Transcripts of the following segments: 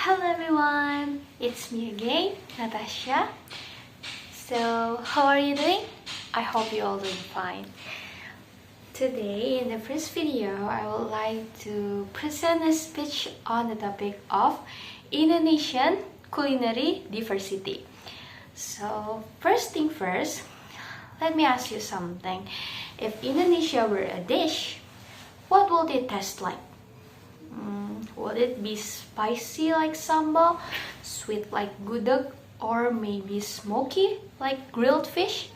Hello everyone, it's me again, Natasya. So, how are you doing? I hope you all doing fine. Today, in the first video, I would like to present a speech on the topic of Indonesian culinary diversity. So, first thing first, let me ask you something. If Indonesia were a dish, what would it taste like? Would it be spicy like sambal, sweet like gudeg, or maybe smoky like grilled fish?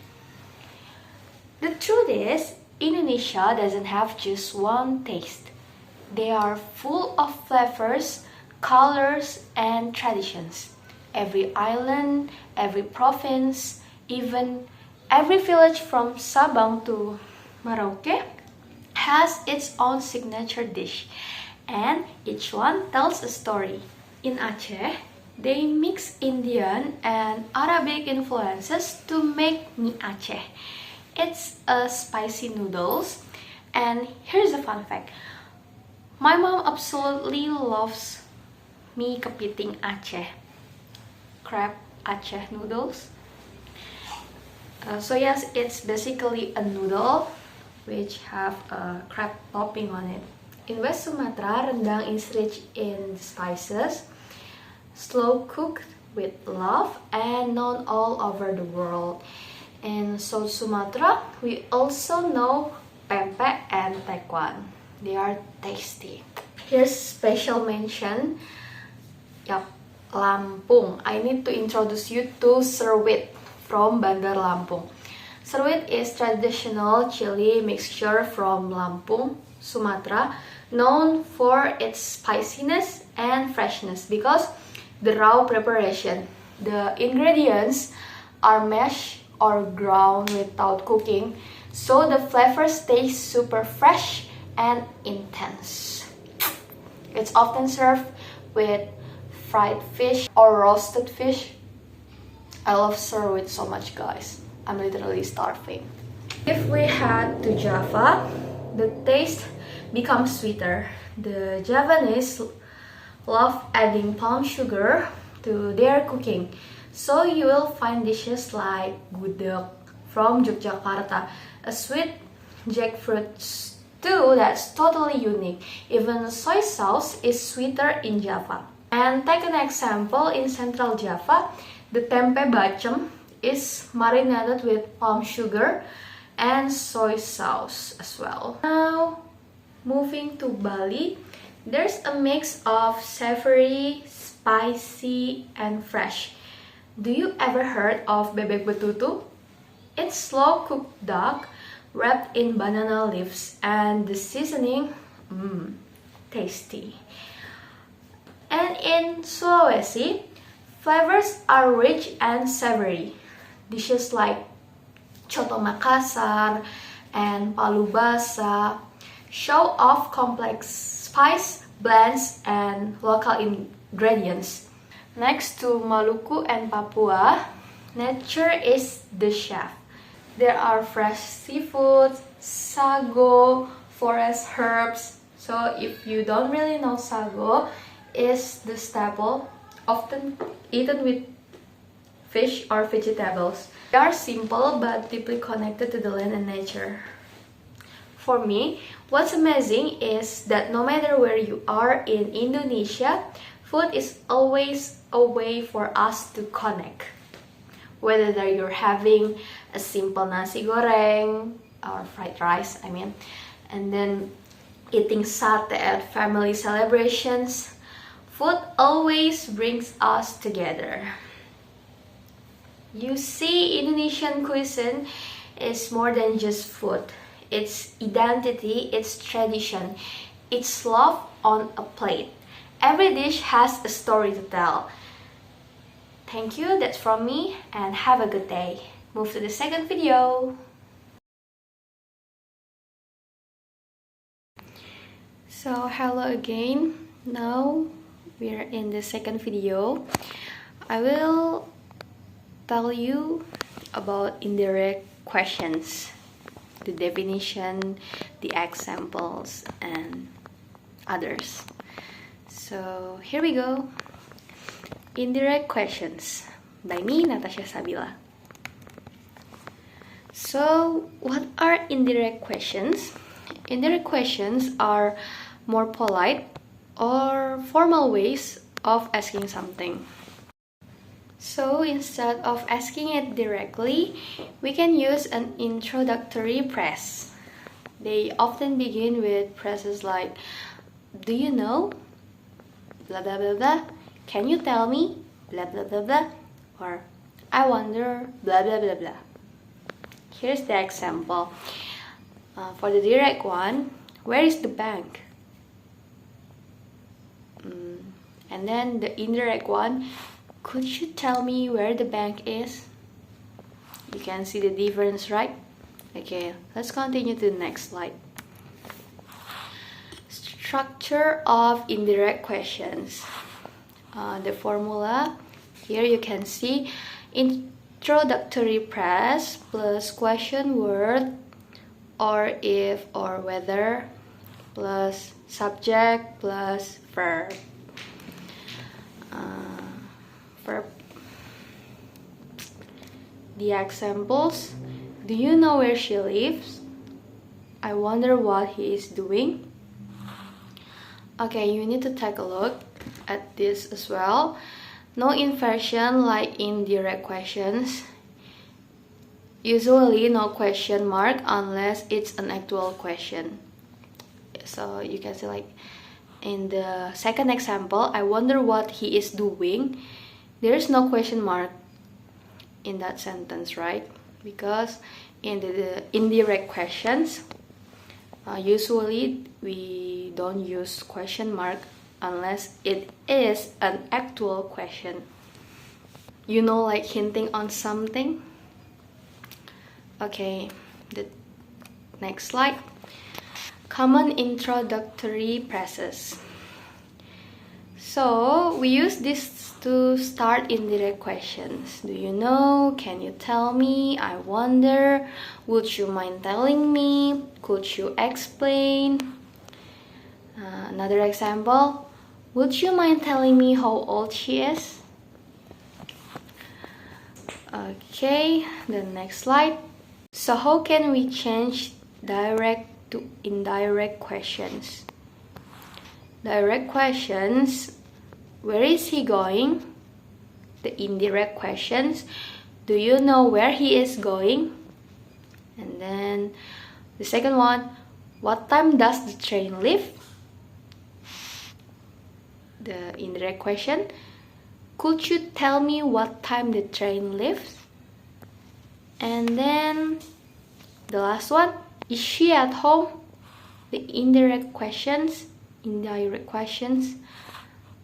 The truth is, Indonesia doesn't have just one taste. They are full of flavors, colors, and traditions. Every island, every province, even every village from Sabang to Merauke has its own signature dish, and each one tells a story. In Aceh, they mix Indian and Arabic influences to make Mie Aceh. It's a spicy noodles, and here's a fun fact. My mom absolutely loves mie kepiting Aceh, crab Aceh noodles. So yes, it's basically a noodle which have a crab topping on it. In West Sumatra, rendang is rich in spices, slow cooked with love, and known all over the world. In South Sumatera, we also know pempek and tekwan. They are tasty. Here's special mention. Yup, Lampung. I need to introduce you to serwit from Bandar Lampung. Serwit is traditional chili mixture from Lampung, Sumatra, known for its spiciness and freshness because the raw preparation. The ingredients are mashed or ground without cooking, so the flavors stay super fresh and intense. It's often served with fried fish or roasted fish. I love serwit so much, guys. I'm literally starving. If we head to Java, the taste becomes sweeter. The Javanese love adding palm sugar to their cooking, so you will find dishes like Gudeg from Yogyakarta, a sweet jackfruit stew that's totally unique. Even soy sauce is sweeter in Java. And take an example, in Central Java, the tempe bacem is marinated with palm sugar and soy sauce as well. Now, moving to Bali, there's a mix of savory, spicy, and fresh. Do you ever heard of bebek betutu? It's slow-cooked duck wrapped in banana leaves, and the seasoning, tasty. And in Sulawesi, flavors are rich and savory. Dishes like Coto Makassar and Palu Basah show off complex spice blends and local ingredients. Next to Maluku and Papua, nature is the chef. There are fresh seafood, sago, forest herbs. So if you don't really know, sago is the staple, often eaten with fish or vegetables. They are simple but deeply connected to the land and nature. For me, what's amazing is that no matter where you are in Indonesia, food is always a way for us to connect. Whether you're having a simple nasi goreng or fried rice, and then eating satay at family celebrations, food always brings us together. You see, Indonesian cuisine is more than just food. It's identity, it's tradition, it's love on a plate. Every dish has a story to tell. Thank you, that's from me, and have a good day. Move to the second video. So, hello again. Now, we're in the second video. I will tell you about indirect questions, the definition, the examples, and others. So here we go. Indirect questions by me, Natasya Sabila. So, what are indirect questions? Indirect questions are more polite or formal ways of asking something. So, instead of asking it directly, we can use an introductory press. They often begin with phrases like, "Do you know? Blah blah blah blah. Can you tell me? Blah blah blah blah." Or, "I wonder, blah blah blah blah." Here's the example. For the direct one, where is the bank? And then the indirect one, could you tell me where the bank is? You can see the difference, right? Okay, let's continue to the next slide. Structure of indirect questions. The formula, here you can see introductory press plus question word or if or whether plus subject plus verb. The examples: do you know where she lives? I wonder what he is doing. Okay, you need to take a look at this as well. No inversion like in direct questions. Usually no question mark unless it's an actual question. So you can see like in the second example, I wonder what he is doing. There is no question mark in that sentence, right? Because in the indirect questions, usually we don't use question mark unless it is an actual question. You know, like hinting on something. Okay, the next slide. Common introductory phrases. So we use this to start indirect questions. Do you know? Can you tell me? I wonder. Would you mind telling me? Could you explain? Another example. Would you mind telling me how old she is? Okay, the next slide. So how can we change direct to indirect questions? Direct questions, where is he going? The indirect questions, do you know where he is going? And then the second one, what time does the train leave? The indirect question, could you tell me what time the train leaves? And then the last one, is she at home? The indirect questions,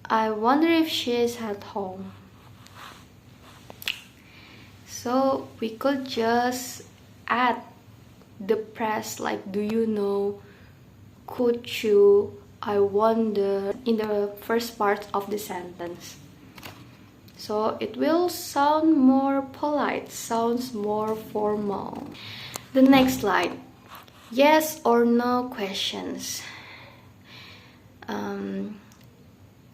I wonder if she is at home. So we could just add the press like do you know, could you, I wonder in the first part of the sentence. So it will sound more polite, sounds more formal. The next slide. Yes or no questions.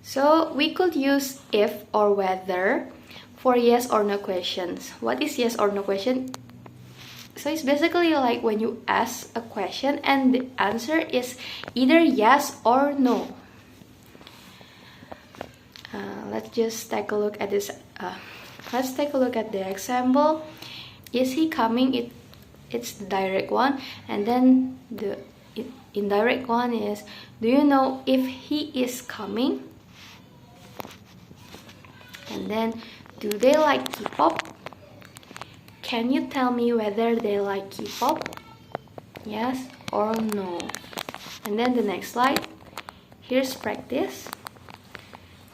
So we could use if or whether for yes or no questions. What is yes or no question? So it's basically like when you ask a question and the answer is either yes or no. Let's just take a look at this. Let's take a look at the example. Is he coming? It's the direct one, and then the indirect one is, do you know if he is coming? And then, do they like K-pop? Can you tell me whether they like K-pop? Yes or no? And then the next slide. Here's practice.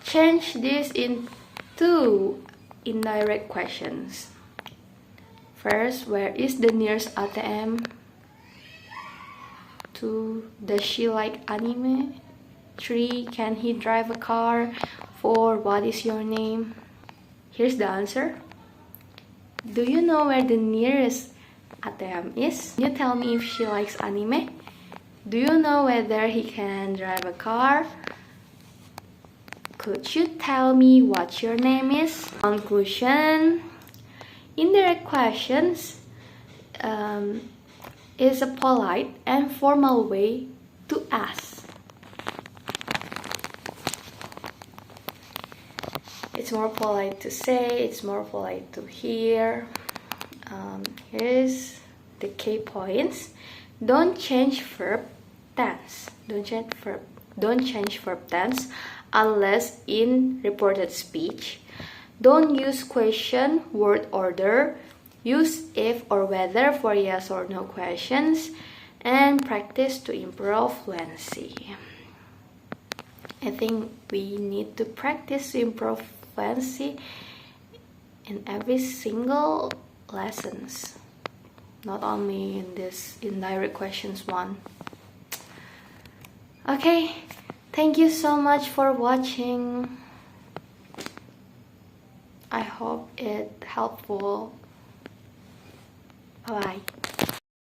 Change this into indirect questions. First, where is the nearest ATM? 2, does she like anime? 3, can he drive a car? 4, what is your name? Here's the answer. Do you know where the nearest ATM is? Can you tell me if she likes anime? Do you know whether he can drive a car? Could you tell me what your name is? Conclusion. Indirect questions is a polite and formal way to ask. It's more polite to say, it's more polite to hear. Here's the key points. Don't change verb tense. Don't change verb tense unless in reported speech. Don't use question word order. Use if or whether for yes or no questions. And practice to improve fluency. I think we need to practice to improve fluency in every single lessons, not only in this indirect questions one. Okay, thank you so much for watching. I hope it helpful. Bye bye.